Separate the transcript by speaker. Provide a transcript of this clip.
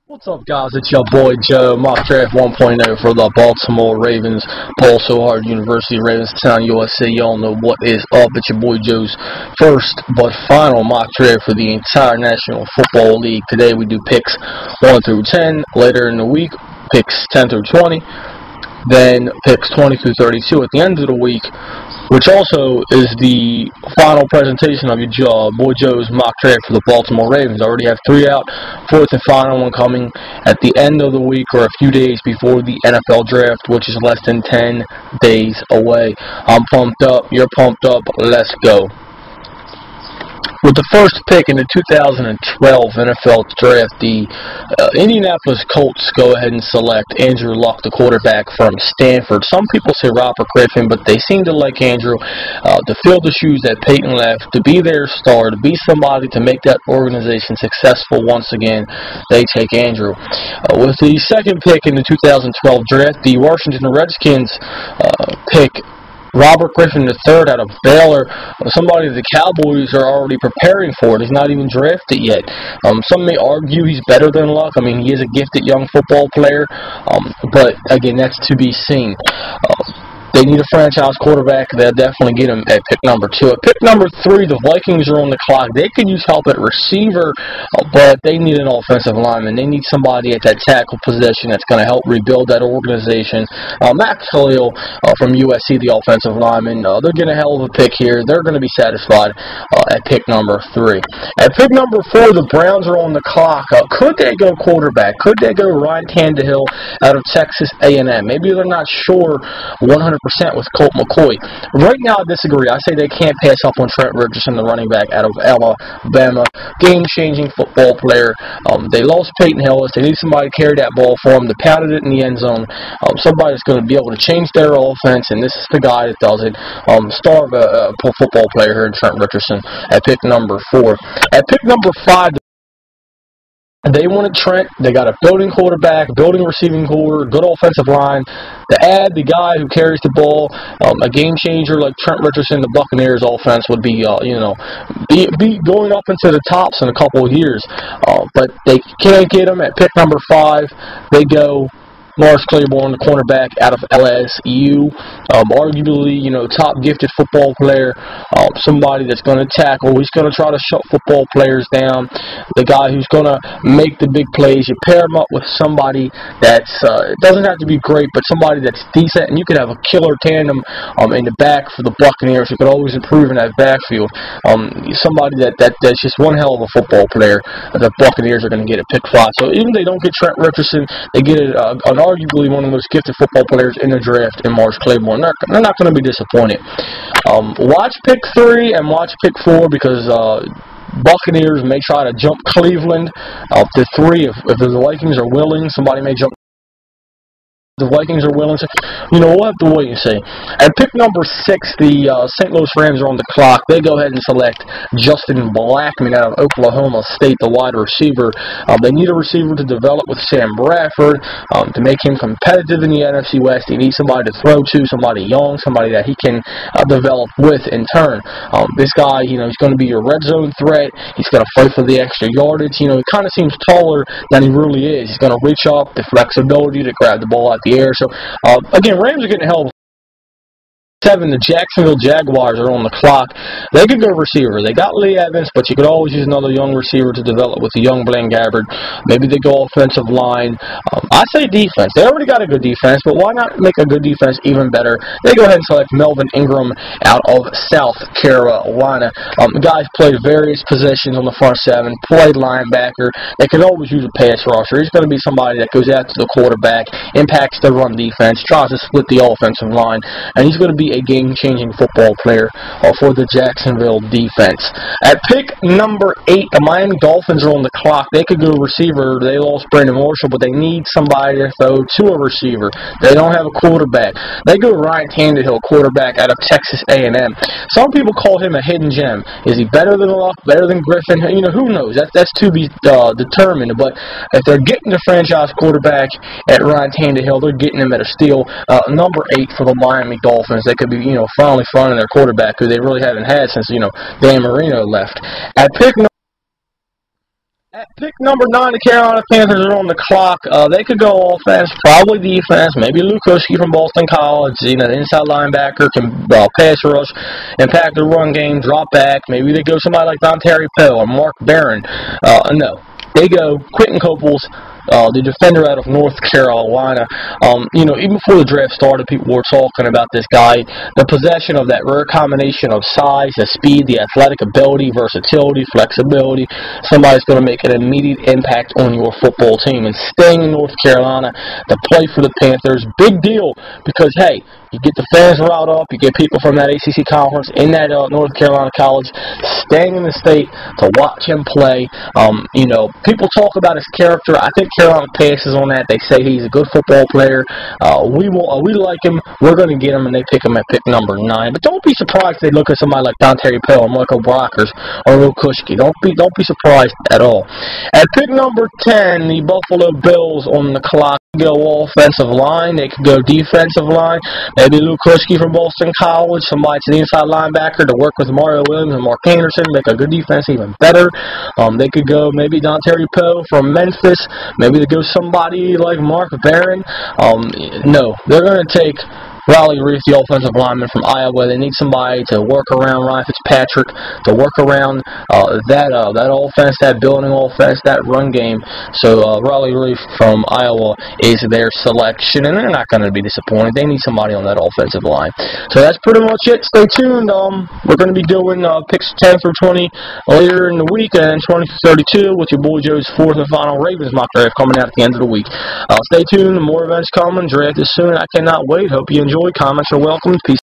Speaker 1: What's up, guys? It's your boy Joe, Mock Draft 1.0 for the Baltimore Ravens, Paul Sohard University, Ravenstown, USA. Y'all know what is up. It's your boy Joe's first but final mock draft for the entire National Football League. Today we do picks 1 through 10. Later in the week, picks 10 through 20. Then picks 20 through 32 at the end of the week, which also is the final presentation of your boy Joe's mock draft for the Baltimore Ravens. I already have 3 out, 4th and final one coming at the end of the week or a few days before the NFL draft, which is less than 10 days away. I'm pumped up, you're pumped up, let's go. With the first pick in the 2012 NFL Draft, the Indianapolis Colts go ahead and select Andrew Luck, the quarterback from Stanford. Some people say Robert Griffin, but they seem to like Andrew to fill the shoes that Peyton left, to be their star, to be somebody to make that organization successful once again. They take Andrew. With the second pick in the 2012 Draft, the Washington Redskins pick Robert Griffin III out of Baylor, somebody the Cowboys are already preparing for. He's not even drafted yet. Some may argue he's better than Luck. I mean, he is a gifted young football player, but again, that's to be seen. They need a franchise quarterback. They'll definitely get him at pick number 2. At pick number 3, the Vikings are on the clock. They could use help at receiver, but they need an offensive lineman. They need somebody at that tackle position that's going to help rebuild that organization. Max Khalil from USC, the offensive lineman, they're getting a hell of a pick here. They're going to be satisfied at pick number 3. At pick number 4, the Browns are on the clock. Could they go quarterback? Could they go Ryan Tannehill out of Texas A&M? Maybe they're not sure 100% with Colt McCoy. Right now, I disagree. I say they can't pass up on Trent Richardson, the running back out of Alabama. Game-changing football player. They lost Peyton Hillis. They need somebody to carry that ball for them, to pound it in the end zone. Somebody that's going to be able to change their offense, and this is the guy that does it. Star of a football player here in Trent Richardson at pick number 4. At pick number 5, they wanted Trent. They got a building quarterback, building receiving core, good offensive line. To add the guy who carries the ball, a game changer like Trent Richardson, the Buccaneers offense would be, be going up into the tops in a couple of years. But they can't get him at pick number 5. They go Morris Claiborne, the cornerback out of LSU, arguably, top gifted football player, somebody that's going to tackle. He's going to try to shut football players down, the guy who's going to make the big plays. You pair him up with somebody that's, it doesn't have to be great, but somebody that's decent, and you could have a killer tandem in the back for the Buccaneers who could always improve in that backfield. Somebody that's just one hell of a football player that the Buccaneers are going to get at pick 5. So even if they don't get Trent Richardson, they get an arguably one of the most gifted football players in the draft in Morris Claiborne. They're not going to be disappointed. Watch pick 3 and watch pick 4 because Buccaneers may try to jump Cleveland to 3 if the Vikings are willing. Somebody may jump. The Vikings are willing to, we'll have to wait and see. At pick number 6, the St. Louis Rams are on the clock. They go ahead and select Justin Blackmon out of Oklahoma State, the wide receiver. They need a receiver to develop with Sam Bradford to make him competitive in the NFC West. They need somebody to throw to, somebody young, somebody that he can develop with in turn. This guy, he's going to be your red zone threat. He's going to fight for the extra yardage. He kind of seems taller than he really is. He's going to reach up, the flexibility to grab the ball out the air. So, again, Rams are getting a hell of a 7, the Jacksonville Jaguars are on the clock. They could go receiver. They got Lee Evans, but you could always use another young receiver to develop with a young Blaine Gabbert. Maybe they go offensive line. I say defense. They already got a good defense, but why not make a good defense even better? They go ahead and select Melvin Ingram out of South Carolina. The guy's played various positions on the front 7, played linebacker. They could always use a pass rusher. He's going to be somebody that goes after the quarterback, impacts the run defense, tries to split the offensive line, and he's going to be a game-changing football player for the Jacksonville defense. At pick number 8, the Miami Dolphins are on the clock. They could go receiver. They lost Brandon Marshall, but they need somebody to throw to a receiver. They don't have a quarterback. They go Ryan Tannehill, quarterback out of Texas A&M. Some people call him a hidden gem. Is he better than Luck, better than Griffin? Who knows? That's to be determined. But if they're getting the franchise quarterback at Ryan Tannehill, they're getting him at a steal. Number 8 for the Miami Dolphins. They could be, finally finding their quarterback who they really haven't had since, Dan Marino left. At pick At pick number 9, the Carolina Panthers are on the clock. They could go offense, probably defense. Maybe Luke Kushki from Boston College. You know, the inside linebacker can pass rush, impact the run game, drop back. Maybe they go somebody like Dontari Poe or Mark Barron. No, they go Quentin Coples, the defender out of North Carolina. You know, even before the draft started, people were talking about this guy. The possession of that rare combination of size, the speed, the athletic ability, versatility, flexibility. Somebody's going to make an immediate impact on your football team. And staying in North Carolina to play for the Panthers, big deal, because, hey, you get the fans riled up. You get people from that ACC conference in that North Carolina college staying in the state to watch him play. You know, people talk about his character. I think Carolina passes on that. They say he's a good football player. We like him. We're going to get him, and they pick him at pick number 9. But don't be surprised if they look at somebody like Dontari Poe or Michael Brockers or Luke Kushki. Don't be surprised at all. At pick number 10, the Buffalo Bills on the clock. Go offensive line. They could go defensive line. Maybe Luke Kushki from Boston College, somebody to the inside linebacker to work with Mario Williams and Mark Anderson, make a good defense even better. They could go maybe Dontari Poe from Memphis. Maybe they go somebody like Mark Barron. No, they're going to take Riley Reiff, the offensive lineman from Iowa. They need somebody to work around Ryan Fitzpatrick, to work around that offense, that building offense, that run game. So Riley Reiff from Iowa is their selection, and they're not going to be disappointed. They need somebody on that offensive line. So that's pretty much it. Stay tuned. We're going to be doing picks 10 through 20 later in the week, and 20 through 32 with your boy Joe's 4th and final Ravens mock draft coming out at the end of the week. Stay tuned. More events coming. Draft is soon. I cannot wait. Hope you enjoy. Comments are welcome. Peace.